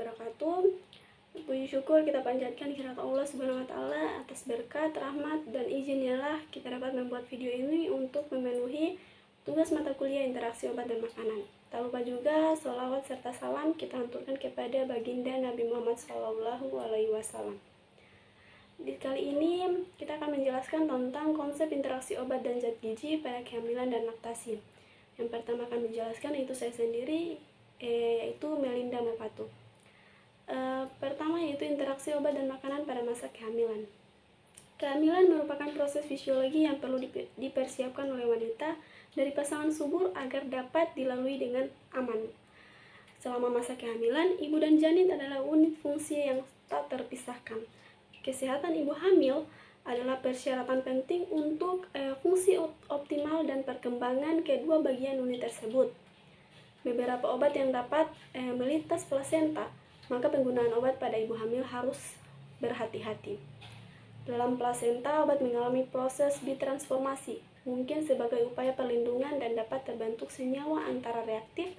wabarakatuh. Puji syukur kita panjatkan kehadirat Allah Subhanahu wa taala atas berkat, rahmat dan izinnya lah kita dapat membuat video ini untuk memenuhi tugas mata kuliah interaksi obat dan makanan. Tak lupa juga sholawat serta salam kita haturkan kepada baginda Nabi Muhammad SAW. Di kali ini kita akan menjelaskan tentang konsep interaksi obat dan zat gizi pada kehamilan dan laktasi. Yang pertama akan menjelaskan yaitu saya sendiri, yaitu Melinda Mopatu. Pertama yaitu interaksi obat dan makanan pada masa kehamilan. Kehamilan merupakan proses fisiologi yang perlu dipersiapkan oleh wanita dari pasangan subur agar dapat dilalui dengan aman. Selama masa kehamilan, ibu dan janin adalah unit fungsi yang tak terpisahkan. Kesehatan ibu hamil adalah persyaratan penting untuk fungsi optimal dan perkembangan kedua bagian unit tersebut. Beberapa obat yang dapat melintas plasenta, maka penggunaan obat pada ibu hamil harus berhati-hati. Dalam plasenta, obat mengalami proses ditransformasi, mungkin sebagai upaya perlindungan dan dapat terbentuk senyawa antara reaktif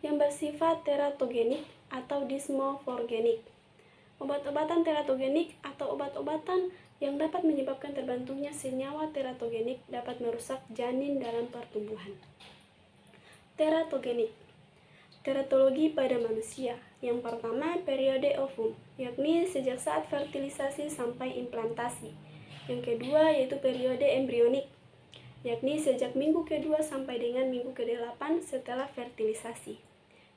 yang bersifat teratogenik atau dismorfogenik. Obat-obatan teratogenik atau obat-obatan yang dapat menyebabkan terbentuknya senyawa teratogenik dapat merusak janin dalam pertumbuhan. Teratogenik. Teratologi pada manusia. Yang pertama, periode ovum, yakni sejak saat fertilisasi sampai implantasi. Yang kedua yaitu periode embrionik, yakni sejak minggu kedua sampai dengan minggu ke-8 setelah fertilisasi.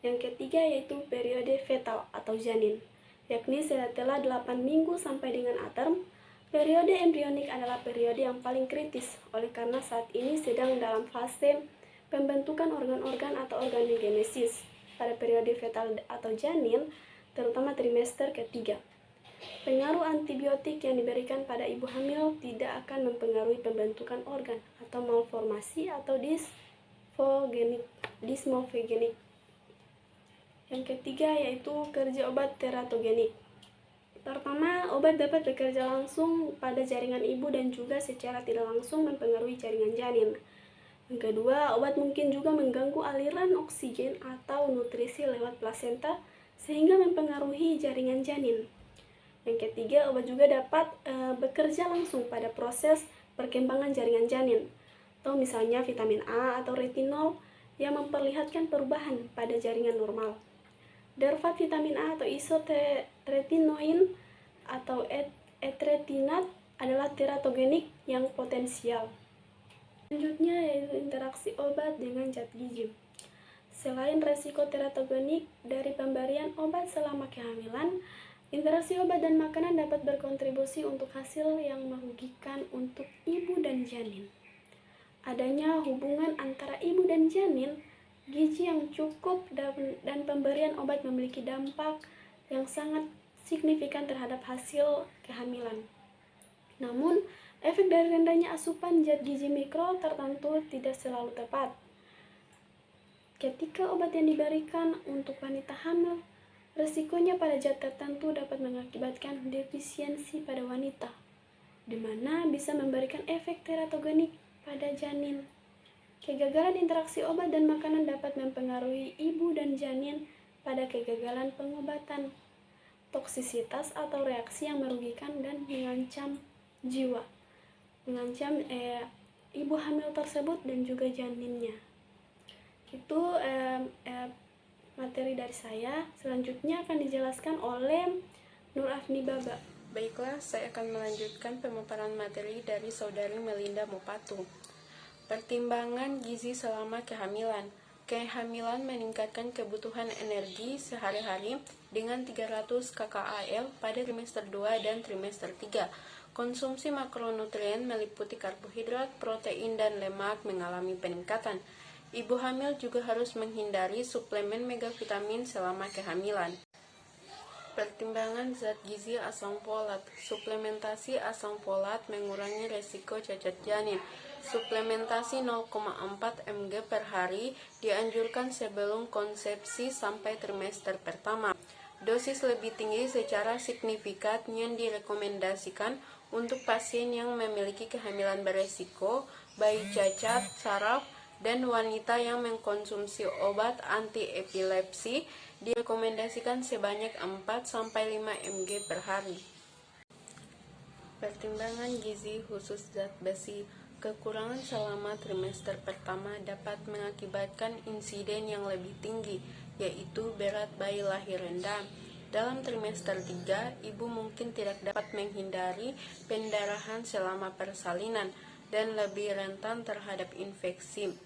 Yang ketiga yaitu periode fetal atau janin, yakni setelah 8 minggu sampai dengan aterm. Periode embrionik adalah periode yang paling kritis, oleh karena saat ini sedang dalam fase pembentukan organ-organ atau organogenesis. Pada periode fetal atau janin, terutama trimester ketiga. Pengaruh antibiotik yang diberikan pada ibu hamil tidak akan mempengaruhi pembentukan organ atau malformasi atau dismorfogenik. Yang ketiga yaitu kerja obat teratogenik. Pertama, obat dapat bekerja langsung pada jaringan ibu dan juga secara tidak langsung mempengaruhi jaringan janin. Yang kedua, obat mungkin juga mengganggu aliran oksigen atau nutrisi lewat plasenta sehingga mempengaruhi jaringan janin. Yang ketiga, obat juga dapat bekerja langsung pada proses perkembangan jaringan janin, atau misalnya vitamin A atau retinol yang memperlihatkan perubahan pada jaringan normal. Darfat vitamin A atau isotretinoin atau etretinat adalah teratogenik yang potensial. Selanjutnya yaitu interaksi obat dengan zat gizi. Selain resiko teratogenik dari pemberian obat selama kehamilan, interaksi obat dan makanan dapat berkontribusi untuk hasil yang merugikan untuk ibu dan janin. Adanya hubungan antara ibu dan janin, gizi yang cukup dan pemberian obat memiliki dampak yang sangat signifikan terhadap hasil kehamilan. Namun, efek dari rendahnya asupan zat gizi mikro tertentu tidak selalu tepat. Ketika obat yang diberikan untuk wanita hamil, resikonya pada zat tertentu dapat mengakibatkan defisiensi pada wanita, di mana bisa memberikan efek teratogenik pada janin. Kegagalan interaksi obat dan makanan dapat mempengaruhi ibu dan janin pada kegagalan pengobatan, toksisitas atau reaksi yang merugikan dan mengancam jiwa, mengancam ibu hamil tersebut dan juga janinnya. Itu materi dari saya. Selanjutnya akan dijelaskan oleh Nur Afni Baba. Baiklah, saya akan melanjutkan pemaparan materi dari saudari Melinda Mopatu. Pertimbangan gizi selama kehamilan. Kehamilan meningkatkan kebutuhan energi sehari-hari dengan 300 kcal pada trimester 2 dan trimester 3. Konsumsi makronutrien meliputi karbohidrat, protein, dan lemak mengalami peningkatan. Ibu hamil juga harus menghindari suplemen megavitamin selama kehamilan. Pertimbangan zat gizi asam folat. Suplementasi asam folat mengurangi resiko cacat janin. Suplementasi 0,4 mg per hari dianjurkan sebelum konsepsi sampai trimester pertama. Dosis lebih tinggi secara signifikan yang direkomendasikan untuk pasien yang memiliki kehamilan beresiko, bayi cacat, saraf, dan wanita yang mengkonsumsi obat anti epilepsi Direkomendasikan sebanyak 4-5 mg per hari. Pertimbangan gizi khusus zat besi. Kekurangan selama trimester pertama dapat mengakibatkan insiden yang lebih tinggi, yaitu berat bayi lahir rendah. Dalam trimester 3, ibu mungkin tidak dapat menghindari pendarahan selama persalinan dan lebih rentan terhadap infeksi.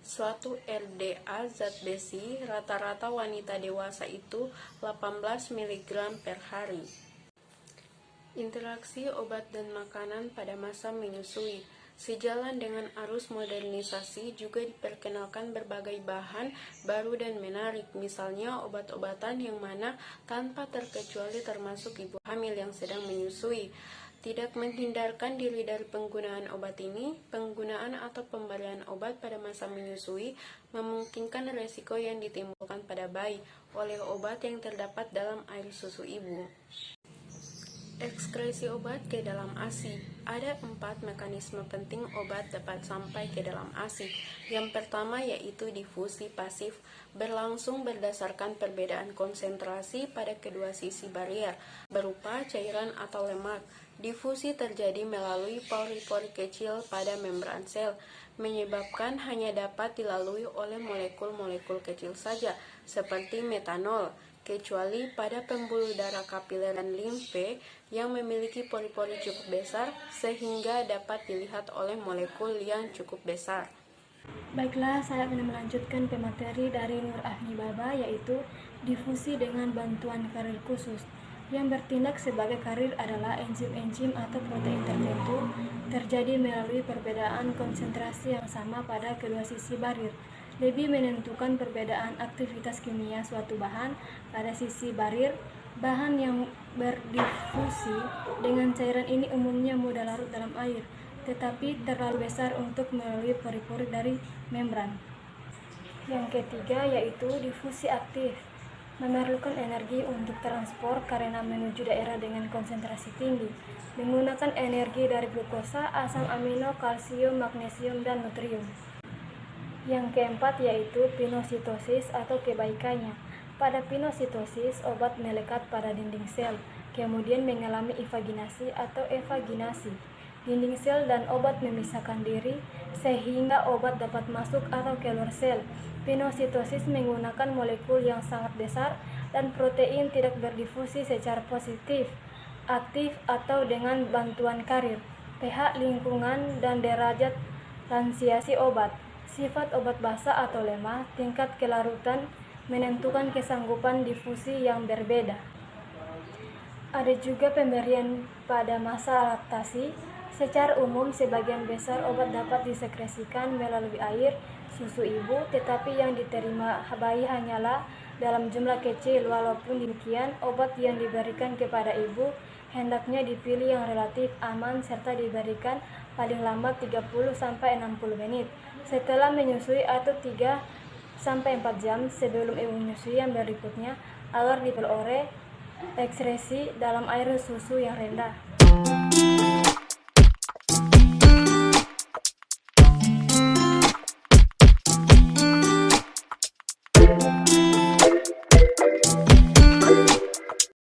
Suatu RDA zat besi rata-rata wanita dewasa itu 18 mg per hari. Interaksi obat dan makanan pada masa menyusui. Sejalan dengan arus modernisasi juga diperkenalkan berbagai bahan baru dan menarik, misalnya obat-obatan yang mana tanpa terkecuali termasuk ibu hamil yang sedang menyusui. Tidak menghindarkan diri dari penggunaan obat ini, penggunaan atau pemberian obat pada masa menyusui memungkinkan resiko yang ditimbulkan pada bayi oleh obat yang terdapat dalam air susu ibu. Ekskresi obat ke dalam ASI. Ada 4 mekanisme penting obat dapat sampai ke dalam ASI. Yang pertama yaitu difusi pasif, berlangsung berdasarkan perbedaan konsentrasi pada kedua sisi barier, berupa cairan atau lemak. Difusi terjadi melalui pori-pori kecil pada membran sel, menyebabkan hanya dapat dilalui oleh molekul-molekul kecil saja, seperti metanol, kecuali pada pembuluh darah kapiler dan limfe yang memiliki pori-pori cukup besar sehingga dapat dilihat oleh molekul yang cukup besar. Baiklah, saya akan melanjutkan pemateri dari Nur Afni Baba, yaitu difusi dengan bantuan karir khusus. Yang bertindak sebagai karir adalah enzim-enzim atau protein tertentu terjadi melalui perbedaan konsentrasi yang sama pada kedua sisi barier. Lebih menentukan perbedaan aktivitas kimia suatu bahan pada sisi barier. Bahan yang berdifusi dengan cairan ini umumnya mudah larut dalam air, tetapi terlalu besar untuk melalui pori-pori dari membran. Yang ketiga yaitu difusi aktif. Memerlukan energi untuk transport karena menuju daerah dengan konsentrasi tinggi, menggunakan energi dari glukosa, asam amino, kalsium, magnesium, dan nutrium. Yang keempat yaitu pinositosis atau kebaikannya. Pada pinositosis, obat melekat pada dinding sel, kemudian mengalami evaginasi atau evaginasi. Dinding sel dan obat memisahkan diri, sehingga obat dapat masuk atau keluar sel. Pinositosis menggunakan molekul yang sangat besar dan protein tidak berdifusi secara positif, aktif, atau dengan bantuan karir. pH lingkungan dan derajat lansiasi obat. Sifat obat basa atau lemah, tingkat kelarutan menentukan kesanggupan difusi yang berbeda. Ada juga pemberian pada masa laktasi. Secara umum, sebagian besar obat dapat disekresikan melalui air susu ibu, tetapi yang diterima bayi hanyalah dalam jumlah kecil. Walaupun demikian, obat yang diberikan kepada ibu hendaknya dipilih yang relatif aman serta diberikan paling lambat 30-60 menit setelah menyusui atau 3-4 jam sebelum ibu menyusui yang berikutnya agar diperoleh ekskresi dalam air susu yang rendah.